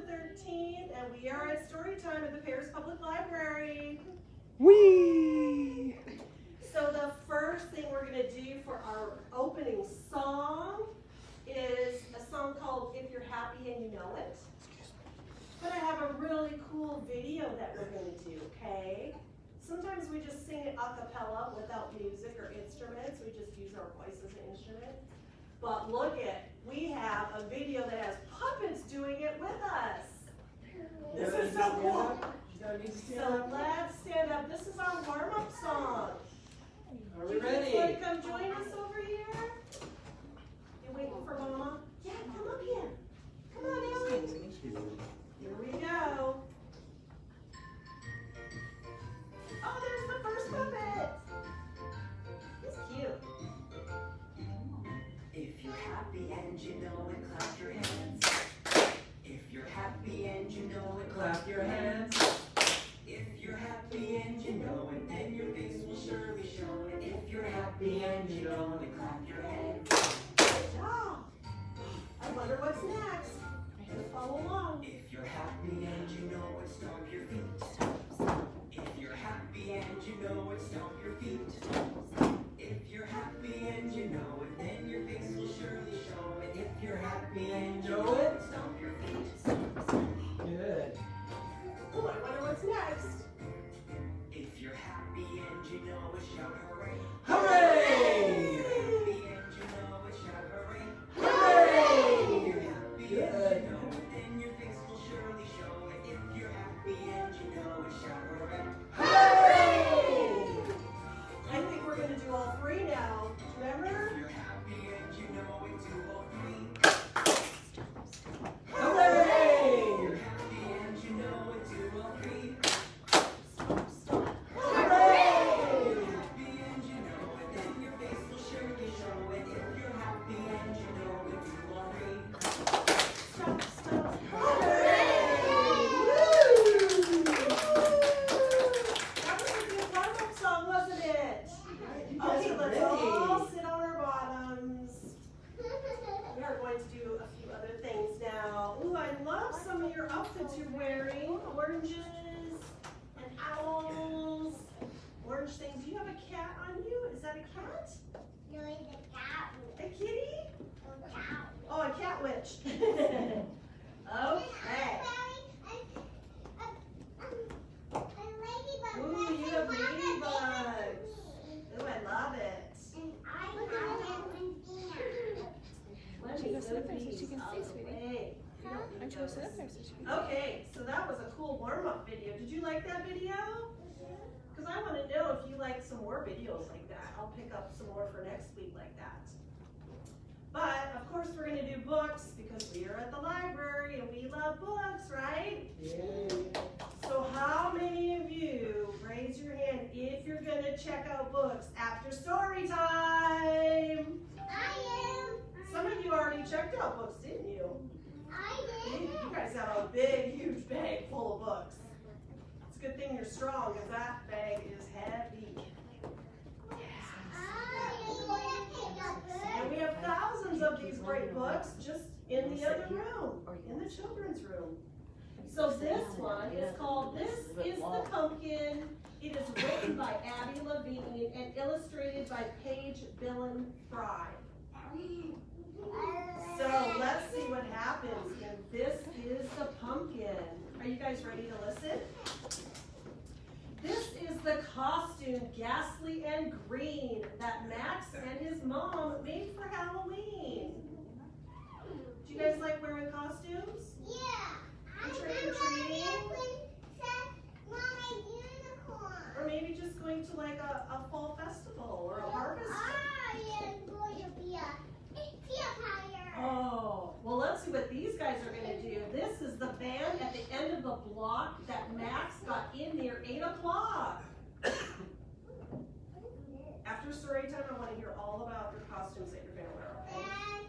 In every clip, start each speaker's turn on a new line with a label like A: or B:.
A: 13th, and we are at story time at the Paris Public Library.
B: Whee!
A: So the first thing we're going to do for our opening song is a song called If You're Happy and You Know It. But I have a really cool video that we're going to do, okay? Sometimes we just sing it a cappella without music or instruments. We just use our voice as an instrument. But look it, we have a video that has puppets doing it with us. This is so cool. So let's stand up. This is our warm-up song.
C: Are we
A: You guys
C: ready?
A: want to come join us over here? You waiting for Mama? Yeah, come up here. Come on, Ellie. Here we go. Oh, there's the first puppet. He's cute.
D: If you're happy and you know it, clap your hands. If you're happy and you know it,
C: Clap your hands.
D: If you're happy and you know it, then your face will surely show it. If you're happy and you know it, clap your hands.
A: Good job. I wonder what's next. Just follow along.
D: If you're happy and you know it, stomp your feet. If you're happy and you know it, stomp your feet. If you're happy and you know it, then your face will surely show it. If you're happy and you know it, stomp your feet.
C: Good.
A: Oh, I wonder what's next.
D: If you're happy and you know it, shout hooray.
C: Hooray!
D: Happy and you know it, shout hooray.
C: Hooray!
D: If you're happy and you know it, then your face will surely show it. If you're happy and you know it, shout hooray.
C: Hooray!
A: I think we're going to do all three now. Remember?
D: If you're happy and you know it, do all three.
C: Hooray!
D: If you're happy and you know it, do all three.
A: Stop.
C: Hooray!
D: If you're happy and you know it, then your face will surely show it. If you're happy and you know it, do all three.
A: Stop. That was a good warm-up song, wasn't it?
C: You guys
A: Okay,
C: are
A: let's
C: ready.
A: all sit on our bottoms. We are going to do a few other things now. Ooh, I love some of your outfits you're wearing. Oranges and owls. Orange things. Do you have a cat on you? Is that a cat?
E: No, it's a cat.
A: A kitty?
E: A cat.
A: Oh, a cat witch. Okay. Ooh, you have ladybugs. Ooh, I love it. Let me
B: Go sit up there so
A: move
B: she
A: these
B: can
A: out
B: see,
A: of the
B: sweetie.
A: way. You don't
B: Why
A: need
B: don't you go sit
A: those.
B: up there so she can see?
A: Okay, so that was a cool warm-up video. Did you like that video? Because I want to know if you like some more videos like that. I'll pick up some more for next week like that. But, of course, we're going to do books because we are at the library and we love books, right?
C: Yay.
A: So how many of you, raise your hand if you're going to check out books after story time? Some of you already checked out books, didn't you? You guys have a big, huge bag full of books. It's a good thing you're strong because that bag is heavy. And we have thousands of these great books just in the other room, in the children's room. So this one is called This is the Pumpkin. It is written by Abby Levine and illustrated by Paige Billen Fry. So let's see what happens in This is the Pumpkin. Are you guys ready to listen? This is the costume, Ghastly and Green, that Max and his mom made for Halloween. Do you guys like wearing costumes? Or maybe just going to like a fall festival or a harvest? Oh, well, let's see what these guys are going to do. This is the band at the end of the block that Max got in near 8 o'clock. After story time, I want to hear all about your costumes that you're going to wear, okay?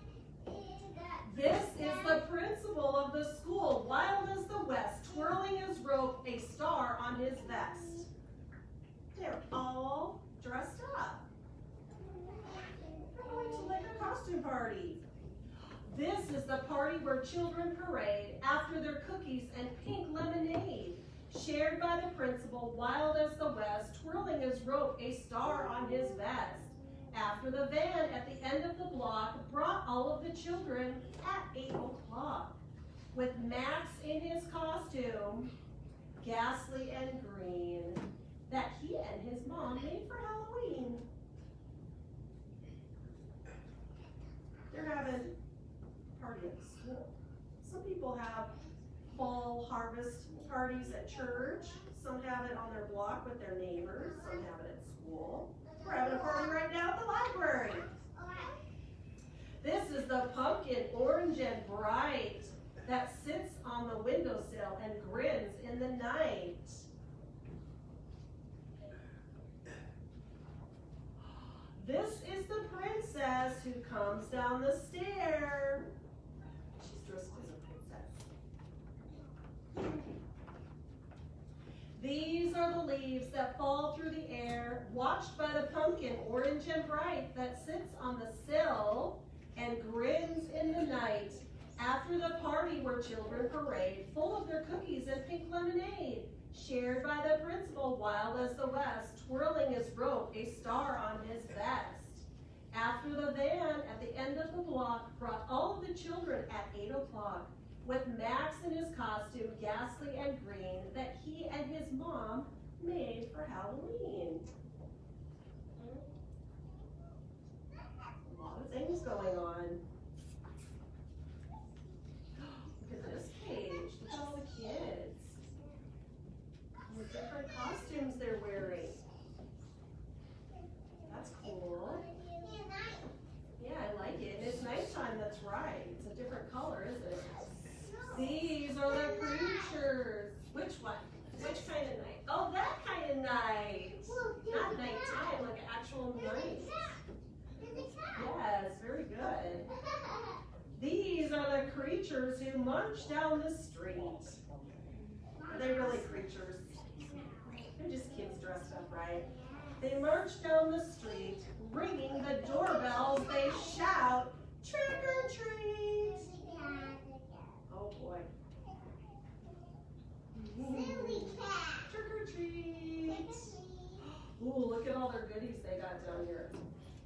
A: This is the principal of the school, wild as the west, twirling his rope, a star on his vest. They're all dressed up. They're going to like a costume party. This is the part party where children parade after their cookies and pink lemonade. Shared by the principal, wild as the west, twirling his rope, a star on his vest. After the van at the end of the block brought all of the children at 8 o'clock. With Max in his costume, ghastly and green, that he and his mom made for Halloween. They're having a party at school. Some people have fall harvest parties at church. Some have it on their block with their neighbors. Some have it at school. We're having a party right now at the library. This is the pumpkin, orange and bright, that sits on the windowsill and grins in the night. This is the princess who comes down the stair. She's dressed as a princess. These are the leaves that fall through the air, watched by the pumpkin, orange and bright, that sits on the sill and grins in the night. After the party where children parade, full of their cookies and pink lemonade, shared by the principal, wild as the west, twirling his rope, a star on his vest. After the van at the end of the block brought all of the children at 8 o'clock, with Max in his costume, ghastly and green, that he and his mom made for Halloween. A lot of things going on. Look at this page. Look at all the kids. The different costumes they're wearing. That's cool. Yeah, I like it. And it's nighttime, that's right. It's a different color, isn't it? These are the creatures. Which one? Which kind of night? Oh, that kind of night. Not nighttime, like an actual night. Yes, very good. These are the creatures who march down the street. Are they really creatures? They're just kids dressed up, right? They march down the street, ringing the doorbells. They shout, "Trick or treat!" Oh boy. Trick or treat! Ooh, look at all their goodies they got down here.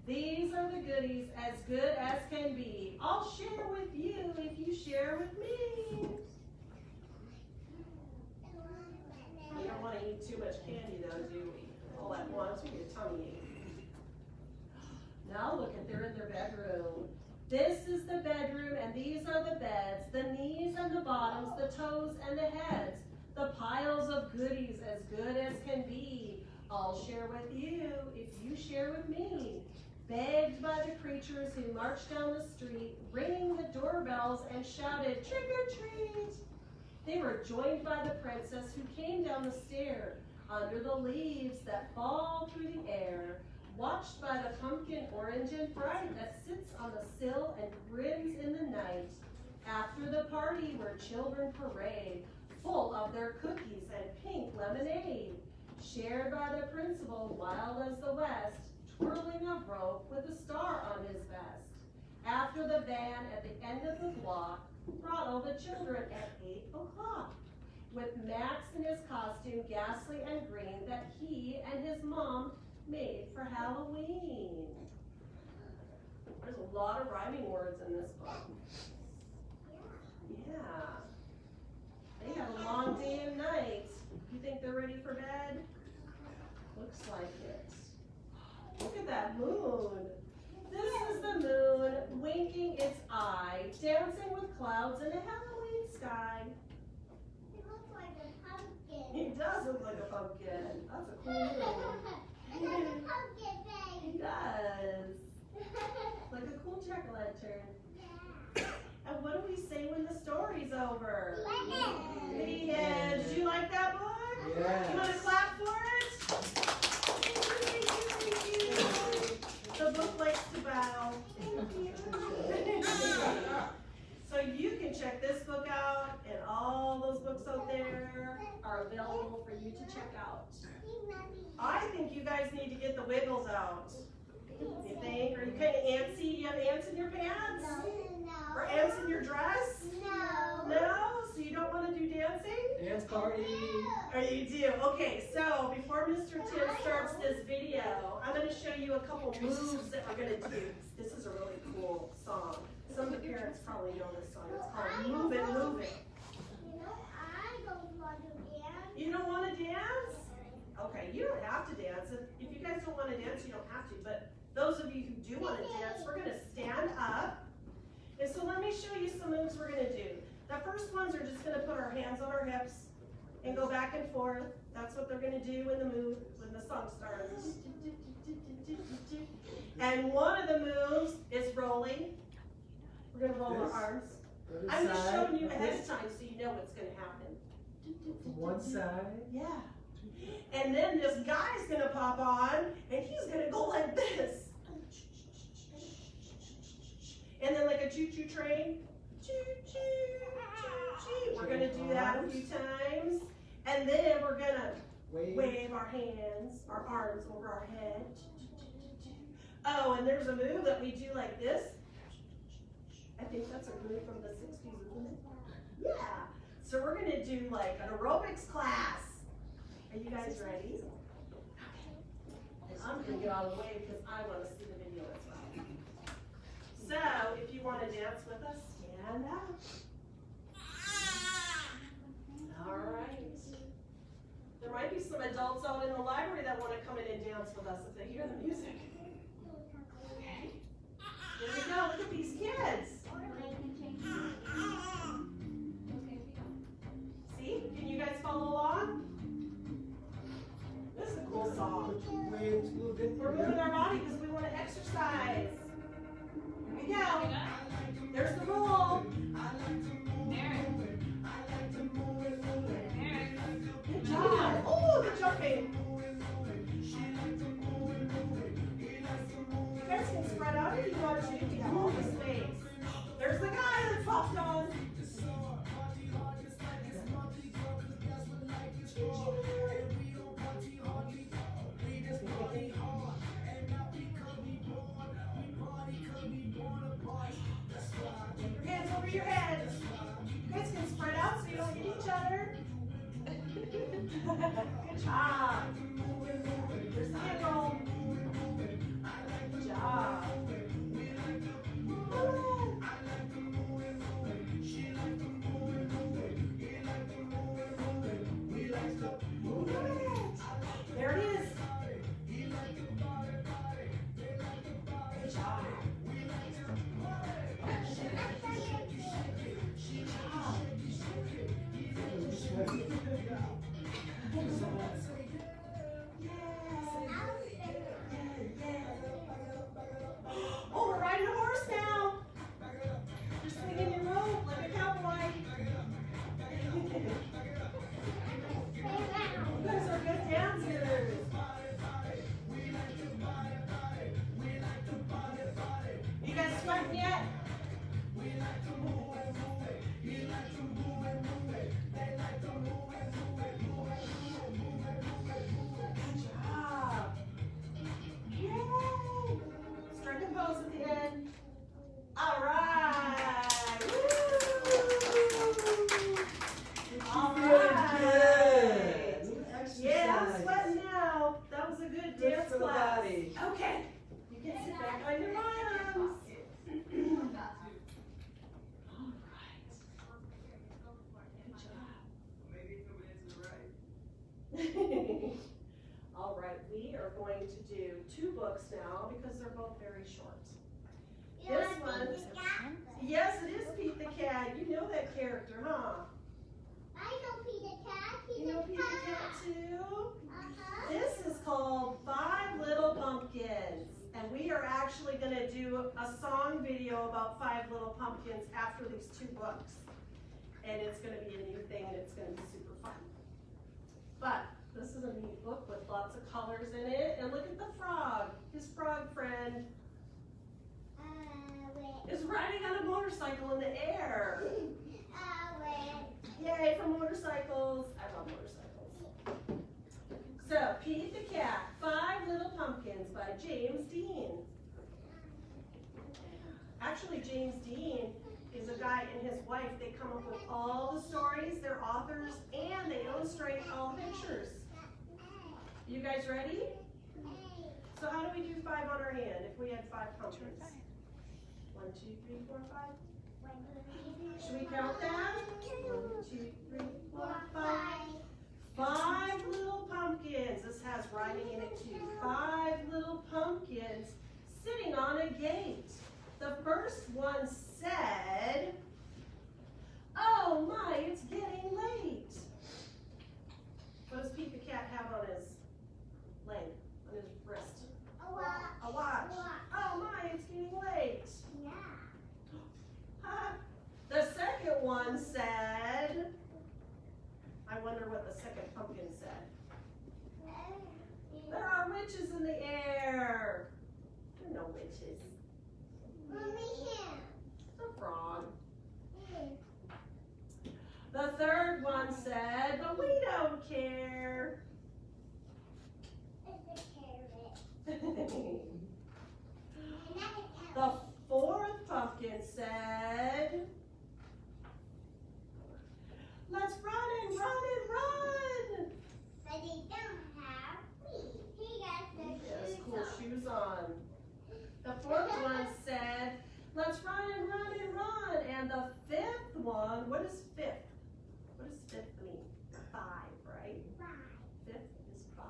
A: These are the goodies, as good as can be. I'll share with you if you share with me. You don't want to eat too much candy though, do we? All at once, we get a tummy ache. Now look at, they're in their bedroom. This is the bedroom and these are the beds, the knees and the bottoms, the toes and the heads. The piles of goodies as good as can be. I'll share with you if you share with me. Begged by the creatures who marched down the street, ringing the doorbells and shouted, "Trick or treat!" They were joined by the princess who came down the stair, under the leaves that fall through the air, watched by the pumpkin, orange and bright, that sits on the sill and grins in the night. After the party where children parade, full of their cookies and pink lemonade, shared by the principal, wild as the west, twirling a rope with a star on his vest. After the van at the end of the block brought all the children at 8 o'clock, with Max in his costume, ghastly and green, that he and his mom made for Halloween. There's a lot of rhyming words in this book. Yeah. They have a long day and night. You think they're ready for bed? Looks like it. Look at that moon. This is the moon winking its eye, dancing with clouds in a Halloween sky.
E: It looks like a pumpkin.
A: It does look like a pumpkin. That's a cool moon.
E: It's like a pumpkin
A: It
E: face.
A: does. Like a cool jack-o'-lantern.
E: Yeah.
A: And what do we say when the story's over?
E: Yeah.
A: The end. Did you like that book?
C: Yes.
A: You want to clap for it? Thank you. The book likes to bow. Thank you. So you can check this book out, and all those books out there are available for you to check out. I think you guys need to get the Wiggles out. You think? Are you kind of antsy? Do you have ants in your pants?
E: No.
A: Or ants in your dress?
E: No.
A: No? So you don't want to do dancing?
C: Dance party.
A: Or you do? Okay, so before Mr. Tim starts this video, I'm going to show you a couple moves that we're going to do. This is a really cool song. Some of the parents probably know this song. It's called Move It, Move It.
E: You know, I don't want to dance.
A: You don't want to dance? Okay, you don't have to dance. If you guys don't want to dance, you don't have to. But those of you who do want to dance, we're going to stand up. And so let me show you some moves we're going to do. The first ones are just going to put our hands on our hips and go back and forth. That's what they're going to do when the song starts. And one of the moves is rolling. We're going to roll our arms.
C: Other
A: I'm just
C: side.
A: showing you ahead of time so you know what's going to happen.
C: From one side.
A: Yeah. And then this guy's going to pop on and he's going to go like this. And then like a choo-choo train. Choo-choo, choo-choo. We're going to do that a few times. And then we're going to wave our hands, our arms over our head. Oh, and there's a move that we do like this. I think that's a move from the 60s, isn't it? Yeah. So we're going to do like an aerobics class. Are you guys ready? Okay. And I'm going to get out of the way because I want to see the video as well. So if you want to dance with us, stand up. All right. There might be some adults out in the library that want to come in and dance with us if they hear the music. Okay. Here we go. Look at these kids. See? Can you guys follow along? This is a cool song.
C: Waves a little bit.
A: We're moving our body because we want to exercise. Here we go. There's the roll. Good job. Oh, the jumping. You guys can spread out if you want to. You have all the space. There's the guy that popped on. Your hands over your head. You guys can spread out so you don't hit each other. Good job. There's the hand roll. Good job. There it is. Good job. Oh, we're riding a horse now. You're swinging your rope like a cowboy. You guys are good dancers. You guys sweating yet? Good job. Yay! Strike a pose at the end. All right. Woo! All right.
C: Good.
A: Yeah, I'm
C: Exercise.
A: sweating now. That was a good
C: Good
A: dance
C: for the
A: class.
C: body.
A: Okay. You can sit back on your bottoms. All right. Good job.
D: Maybe if it was right.
A: All right, we are going to do two books now because they're both very short. This one, yes, it is Pete the Cat. You know that character, huh?
E: I know Peter Cat. He's
A: You know
E: a
A: Pete the Cat
E: cat.
A: too?
E: Uh-huh.
A: This is called Five Little Pumpkins. And we are actually going to do a song video about Five Little Pumpkins after these two books. And it's going to be a new thing and it's going to be super fun. But this is a neat book with lots of colors in it. And look at the frog. His frog friend
E: Wait.
A: is riding on a motorcycle in the air.
E: Wait.
A: Yay for motorcycles. I love motorcycles. So, Pete the Cat, Five Little Pumpkins by James Dean. Actually, James Dean guy and his wife, they come up with all the stories, they're authors, and they illustrate all the pictures. You guys ready? So how do we do 5 on our hand if we had 5 pumpkins? 1, 2, 3, 4, 5. Should we count that? 1, 2, 3, 4, 5. 5 little pumpkins. This has rhyming in it too. 5 little pumpkins sitting on a gate. The first one said, "Oh my, it's getting late." What does Pete the cat have on his leg, on his wrist? A watch. Oh my, it's getting late. The second one said, I wonder what the second pumpkin said. There are witches in the air. There are no witches. It's a frog. The third one said, but we don't care. The fourth pumpkin said, let's run and run and run.
E: But he don't have feet. He got
A: He has
E: the
A: cool
E: shoes
A: shoes on. The fourth one said, let's run and run and run. And the fifth one, what is fifth? What does fifth mean? 5, right?
E: on.
A: Fifth is 5.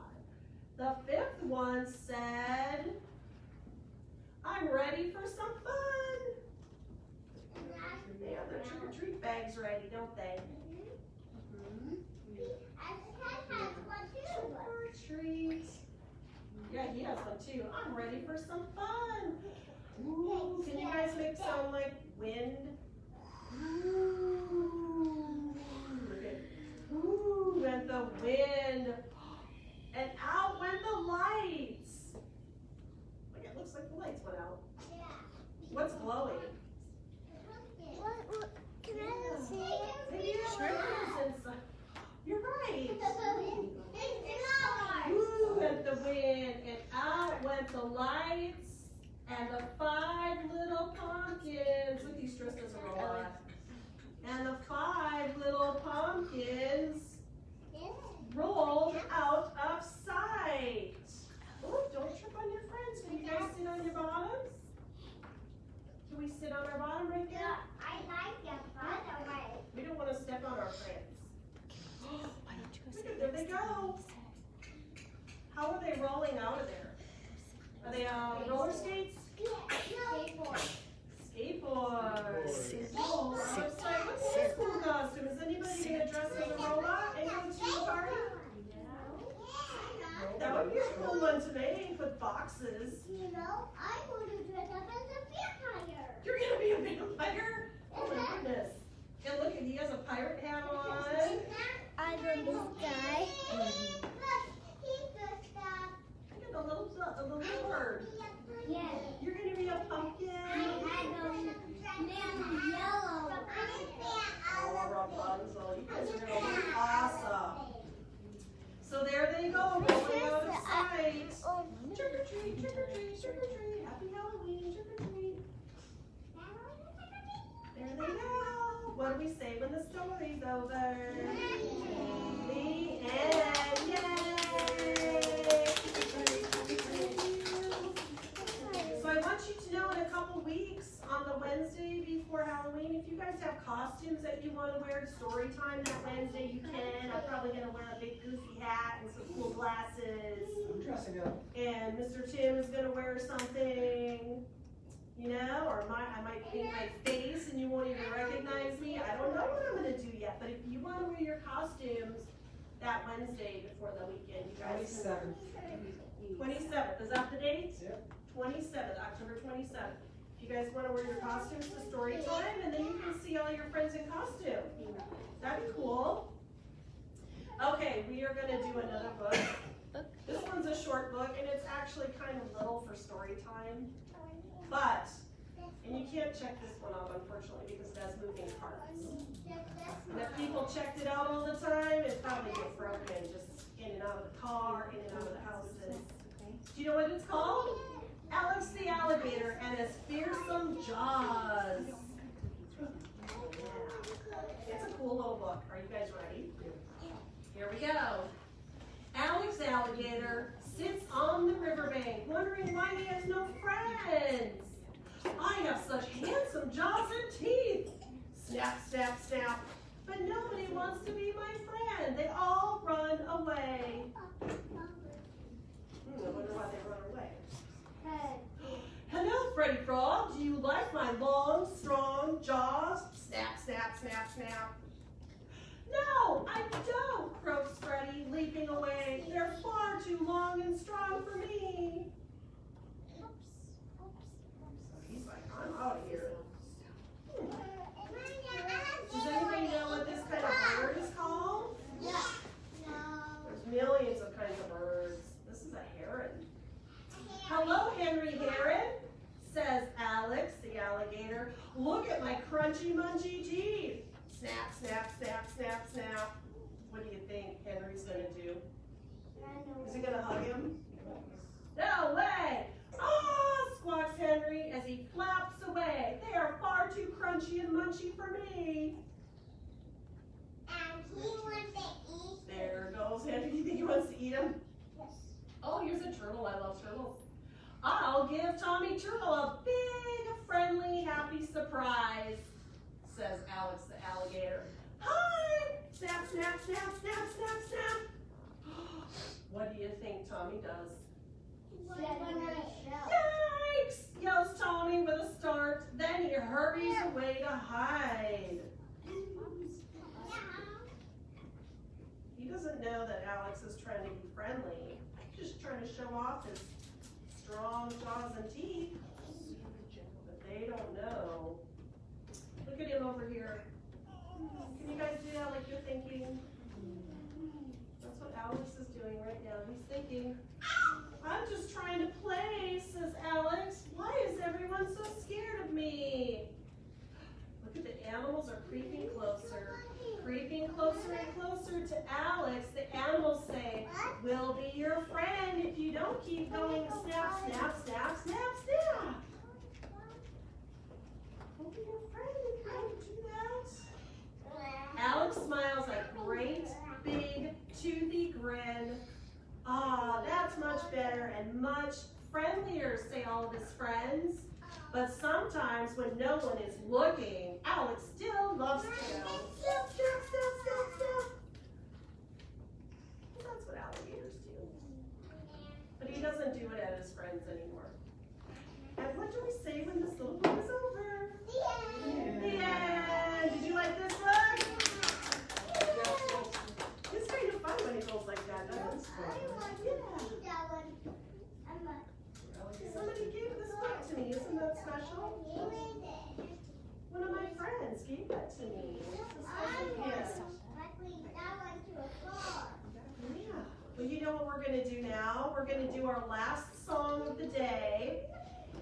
A: The fifth one said, I'm ready for some fun. They have their trick-or-treat bags ready, don't they? Trick-or-treat. Yeah, he has one too. I'm ready for some fun. Ooh, can you guys make sound like wind? Ooh, ooh, went the wind. And out went the lights. Look, it looks like the lights went out. What's glowing?
E: Can I see
A: Maybe it's inside. You're right.
E: it?
A: Ooh, went the wind, and out went the lights, and the 5 little pumpkins. Look, he's dressed as a robot. And the 5 little pumpkins rolled out of sight. Oh, don't trip on your friends. Can you guys sit on your bottoms? Can we sit on our bottom right there?
E: I like the bottom way.
A: We don't want to step on our friends.
B: Why don't you go
A: Look
B: sit
A: at, there they go. How are they rolling out of there? Are they roller skates?
E: Skateboard.
A: Skateboards. Oh, I'm excited. What's your school costume? Is anybody going to dress as a robot and go to the party? That would be a cool one to make with boxes.
E: You know, I'm going to dress up as a vampire.
A: You're going to be a vampire? Oh my goodness. And look, he has a pirate hat on.
E: I'm this guy. Look, he's the stuff.
A: Look at the little bird.
E: Yes.
A: You're going to be a pumpkin.
E: Yellow.
A: Oh, Rapunzel. You guys are going to look awesome. So there they go, rolling out of sight. Trick or treat, trick or treat, trick or treat. Happy Halloween, trick or treat. There they go. What do we say when the story's over? The end. Yay! So I want you to know in a couple weeks, on the Wednesday before Halloween, if you guys have costumes that you want to wear to story time that Wednesday, you can. I'm probably going to wear a big goofy hat and some cool glasses.
C: I'm dressing up.
A: And Mr. Tim is going to wear something, you know, or I might paint my face and you won't even recognize me. I don't know what I'm going to do yet, but if you want to wear your costumes that Wednesday before the weekend, you guys can.
C: 27th.
A: 27th, is that the date?
C: Yep.
A: 27th, October 27th. If you guys want to wear your costumes to story time, and then you can see all your friends in costume. That'd be cool. Okay, we are going to do another book. This one's a short book, and it's actually kind of little for story time. But, and you can't check this one off, unfortunately, because it has moving parts. And if people checked it out all the time, it'd probably get broken just in and out of the car, in and out of the houses. Do you know what it's called? Alex the Alligator and his Fearsome Jaws. It's a cool little book. Are you guys ready? Here we go. Alex Alligator sits on the riverbank, wondering why he has no friends. I have such handsome jaws and teeth. Snap, snap, snap. But nobody wants to be my friend. They all run away. I wonder why they run away. Hello, Freddy Frog. Do you like my long, strong jaws? Snap, snap, snap, snap. No, I don't, croaks Freddy, leaping away. They're far too long and strong for me. He's like, I'm out of here. Does anybody know what this kind of bird is called? There's millions of kinds of birds. This is a heron. Hello, Henry Heron, says Alex, the alligator. Look at my crunchy, munchy teeth. Snap, snap, snap, snap, snap. What do you think Henry's gonna do? Is he gonna hug him? No way! Ah, squawks Henry as he flaps away. They are far too crunchy and munchy for me. There goes Henry. Do you think he wants to eat him? Oh, here's a turtle. I love turtles. I'll give Tommy Turtle a big, friendly, happy surprise, says Alex the alligator. Hi! Snap, snap, snap, snap, snap, snap. What do you think Tommy does? Yikes! Yells Tommy with a start. Then he hurries away to hide. He doesn't know that Alex is trying to be friendly. He's just trying to show off his strong jaws and teeth. But they don't know. Look at him over here. Can you guys do that like you're thinking? That's what Alex is doing right now. He's thinking, I'm just trying to play, says Alex. Why is everyone so scared of me? Look at the animals are creeping closer. Creeping closer and closer to Alex. The animals say, we'll be your friend if you don't keep going snap, snap, snap, snap, snap. We'll be your friend if you don't do that. Alex smiles a great, big, toothy grin. Ah, that's much better and much friendlier, say all of his friends. But sometimes when no one is looking, Alex still loves to go snap, snap, snap, snap, snap. That's what alligators do. But he doesn't do it at his friends anymore. And what do we say when this little book is over? The end. Did you like this book? It's kind of fun when it goes like that, doesn't it? Somebody gave this book to me. Isn't that special? One of my friends gave that to me. It's a special gift. Yeah. Well, you know what we're going to do now? We're going to do our last song of the day.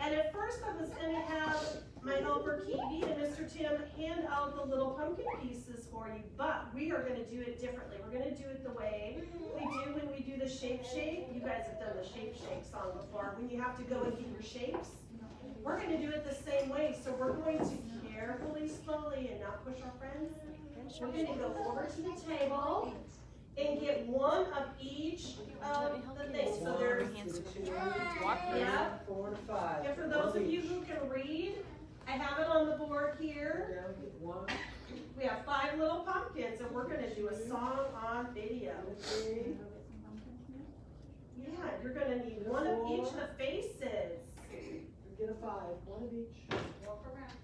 A: And at first I was going to have my helper Kiwi and Mr. Tim hand out the little pumpkin pieces for you, but we are going to do it differently. We're going to do it the way we do when we do the shape shake. You guys have done the shape shake song before, when you have to go and get your shapes. We're going to do it the same way. So we're going to carefully, slowly, and not push our friends. We're going to go over to the table and get one of each of the things. So there's, yeah.
C: 4 to 5.
A: And for those of you who can read, I have it on the board here. We have 5 little pumpkins, and we're going to do a song on video. Yeah, you're going to need one of each of the faces.
C: Get a 5, one of each.
F: Walk around.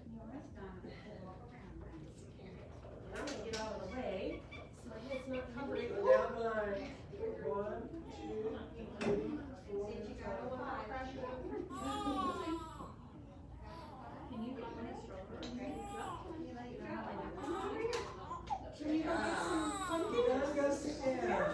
A: I'm going to get out of the way so my head's not covered.
C: Go down the line. 1, 2, 3, 4, 5.
F: Can you get one stronger? Okay.
A: Can you go get some pumpkins?
C: Let's go sit down.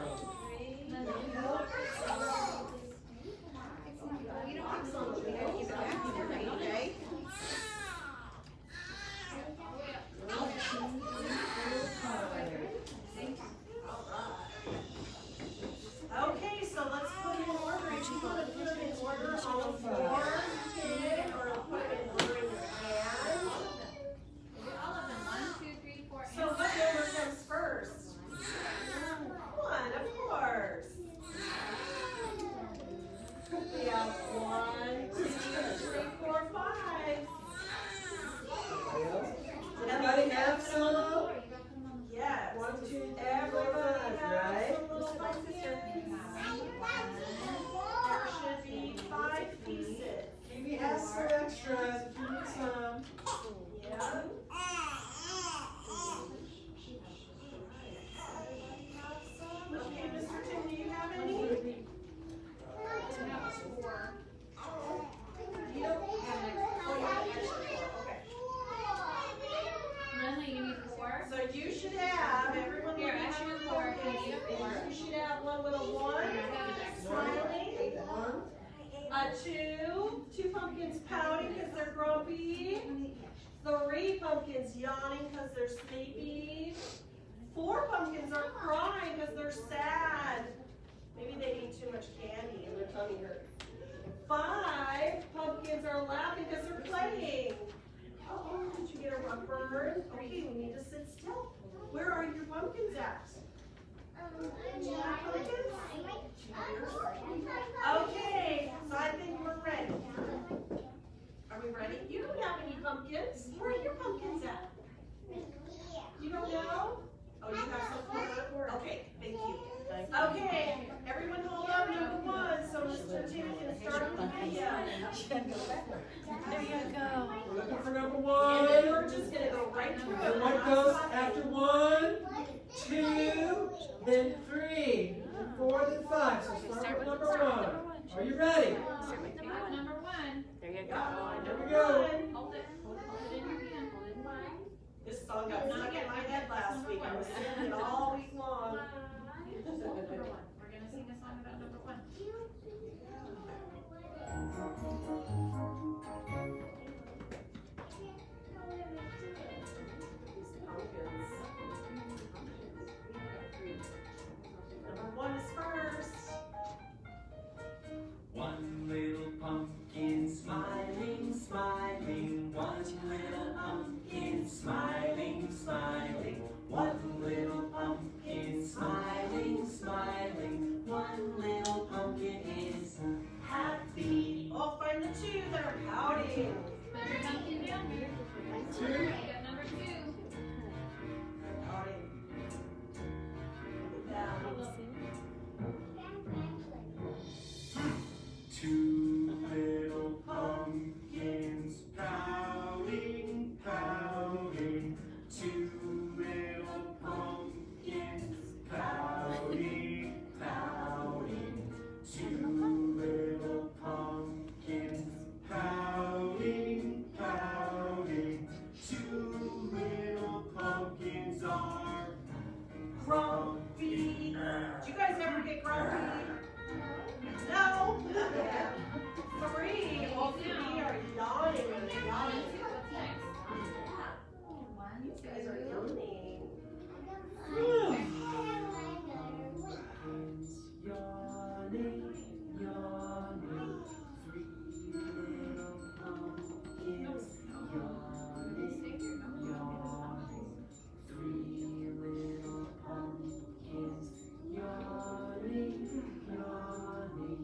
A: along with a 1, smiling. A 2, 2 pumpkins pouting because they're grumpy. 3 pumpkins yawning because they're sleepy. 4 pumpkins are crying because they're sad. Maybe they ate too much candy and their tummy hurts. 5 pumpkins are laughing because they're playing. Oh, did you get a rug burn? Okay, we need to sit still. Where are your pumpkins at? Okay, so I think we're ready. Are we ready? You don't have any pumpkins. Where are your pumpkins at? You don't know? Oh, you have some? Okay, thank you. Okay, everyone hold up number 1 so Mr. Tim can start the video.
B: There you go.
C: We're looking for number
A: And then
C: 1.
A: we're just gonna go right through it.
C: And what goes after 1, 2, then 3, then 4, then 5. So start with number 1. Are you ready?
B: Start with number 1.
F: Number 1.
B: There you go.
C: Here we go.
F: Hold it. Hold it in your hand. Hold it in mine.
A: This song got stuck in my head last week. I was singing it all week long.
F: Number 1. We're gonna sing a song about number 1.
A: Number 1 is first.
D: One little pumpkin smiling, smiling. One little pumpkin smiling, smiling. One little pumpkin smiling, smiling. One little pumpkin is happy.
A: Oh, find the 2 that are pouting.
F: Put your pumpkin down.
C: 2.
F: We got number 2.
A: They're pouting. Down.
D: 2 little pumpkins pouting, pouting. 2 little pumpkins pouting, pouting. 2 little pumpkins pouting, pouting. 2 little pumpkins are grumpy.
A: Did you guys ever get grumpy? No. 3. All 3 are yawning and yawning.
F: What's next?
A: You guys are yawning.
D: Yawning, yawning. 3 little pumpkins yawning, yawning. 3 little pumpkins yawning, yawning.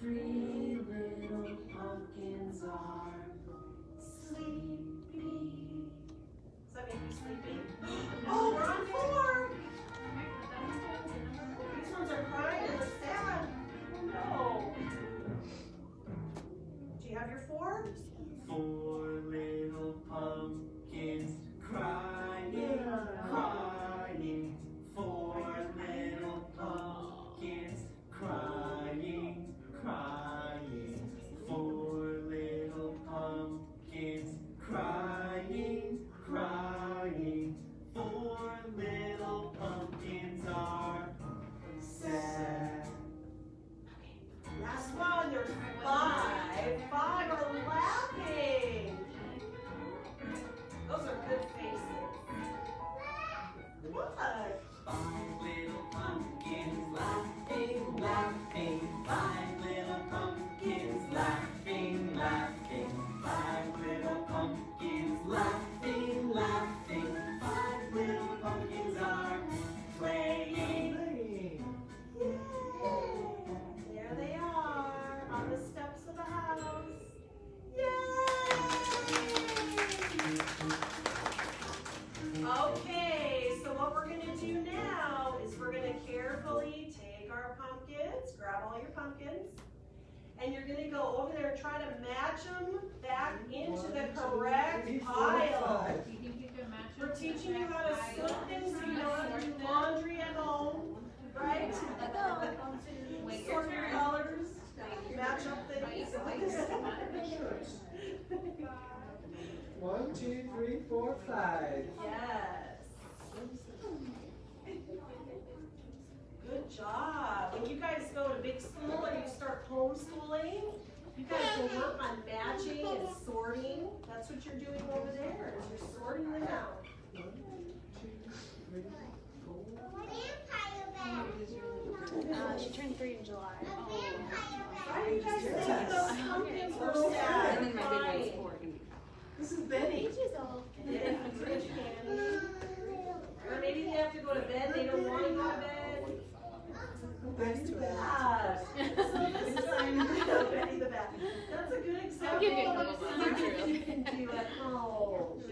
D: 3 little pumpkins are sleepy.
A: Does that make you sleepy? Oh, we're on 4. These ones are crying and they're sad. Oh no. Do you have your 4?
D: 4 little pumpkins crying, crying. 4 little pumpkins crying, crying. 4 little pumpkins crying, crying. 4 little pumpkins are sad.
A: Last one, there's 5. 5 are laughing. Those are good faces. What?
D: 5 little pumpkins laughing, laughing. 5 little pumpkins laughing, laughing. 5 little pumpkins laughing, laughing. 5 little pumpkins are playing.
A: There they are on the steps of the house. Yay! Okay, so what we're gonna do now is we're gonna carefully take our pumpkins, grab all your pumpkins, and you're gonna go over there and try to match them back into the correct pile.
F: You think you can match it?
A: We're teaching you how to slip things so you know how to do laundry at home, right?
F: Wait your
A: Sort your
F: turn.
A: colors, match up things.
C: 1, 2, 3, 4, 5.
A: Yes. Good job. homeschooling, you guys will work on matching and sorting. That's what you're doing over there, is you're sorting them out.
C: 1, 2, 3, 4.
E: Vampire
B: She turned 3 in July.
A: Why do you guys think those pumpkins were sad?
G: And then my big one's 4 gonna be
C: This is Benny.
A: Yeah, rich candy. Or maybe they have to go to bed, they don't want to go to bed.
C: Benny the Bat.
A: Ah, so this is Betty the Bat. That's a good example
B: give you a
A: of
B: little
A: something
B: one.
A: you can do at home.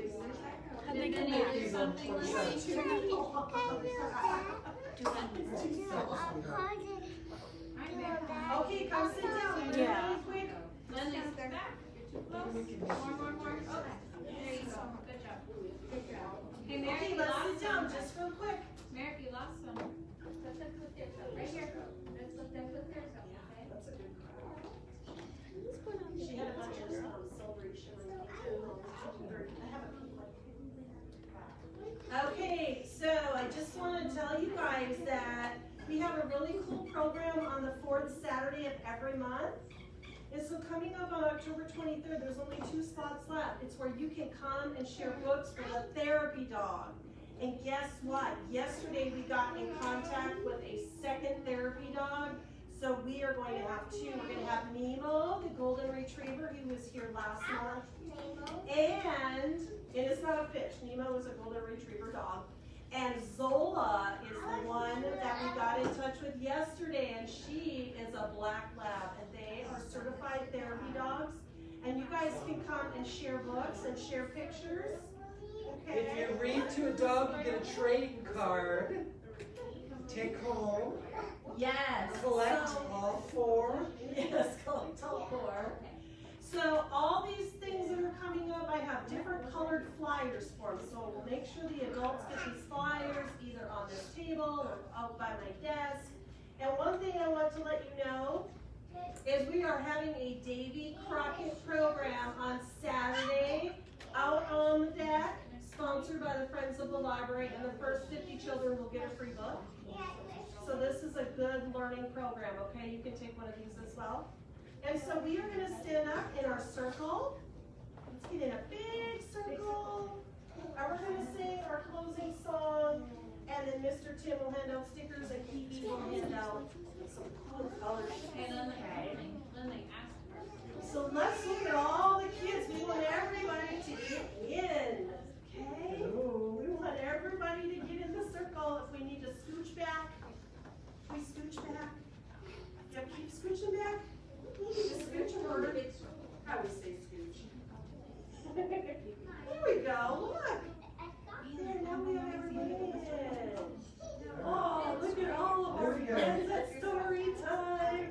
B: How'd they get
C: He's on 27.
A: Okay, come sit down. We're doing
B: Yeah.
A: really quick.
F: Lindley, back. You're too close. More. Okay. There you go. Good job. Hey, Mary,
A: Okay,
F: you
A: let's
F: lost
A: sit down
F: some.
A: just real quick.
F: Mary, you lost some. Right here. Let's look there, okay?
A: That's a good crowd. She had a bunch of silvery shimmering things. I have a pink one. Okay, so I just want to tell you guys that we have a really cool program on the fourth Saturday of every month. And so coming up on October 23rd, there's only 2 slots left. It's where you can come and share books for the therapy dog. And guess what? Yesterday we got in contact with a second therapy dog. So we are going to have 2. We're going to have Nemo, the golden retriever, who was here last month. And it's not a fish. Nemo is a golden retriever dog. And Zola is the one that we got in touch with yesterday, and she is a black lab, and they are certified therapy dogs. And you guys can come and share books and share pictures. Okay.
C: If you read to a dog, you get a trading card. Take home.
A: Yes.
C: Collect
A: So-
C: all 4.
A: Yes, collect all 4. So all these things that are coming up, I have different colored flyers for them. So we'll make sure the adults get these flyers either on this table or out by my desk. And one thing I want to let you know is we are having a Davy Crockett program on Saturday out on the deck, sponsored by the Friends of the Library, and the first 50 children will get a free book. So this is a good learning program, okay? You can take one of these as well. And so we are gonna stand up in our circle. Let's get in a big circle. And we're gonna sing our closing song. And then Mr. Tim will hand out stickers and Kiwi will hand out some cool colors.
F: Hey, Lindley, ask her.
A: So let's look at all the kids. We want everybody to get in, okay?
C: Hello.
A: We want everybody to get in the circle. If we need to scooch back, we scooch back. Yeah, keep scooching back. Just scooch forward. I would say scooch. Here we go, look. There, now we have everybody in. Oh, look at all of our
C: There we go.
A: friends at story time.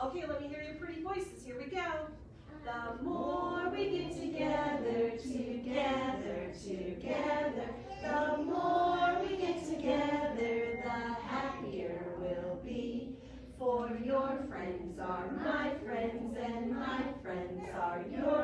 A: Okay, let me hear your pretty voices. Here we go. The more we get together, the more we get together, the happier we'll be. For your friends are my friends, and my friends are your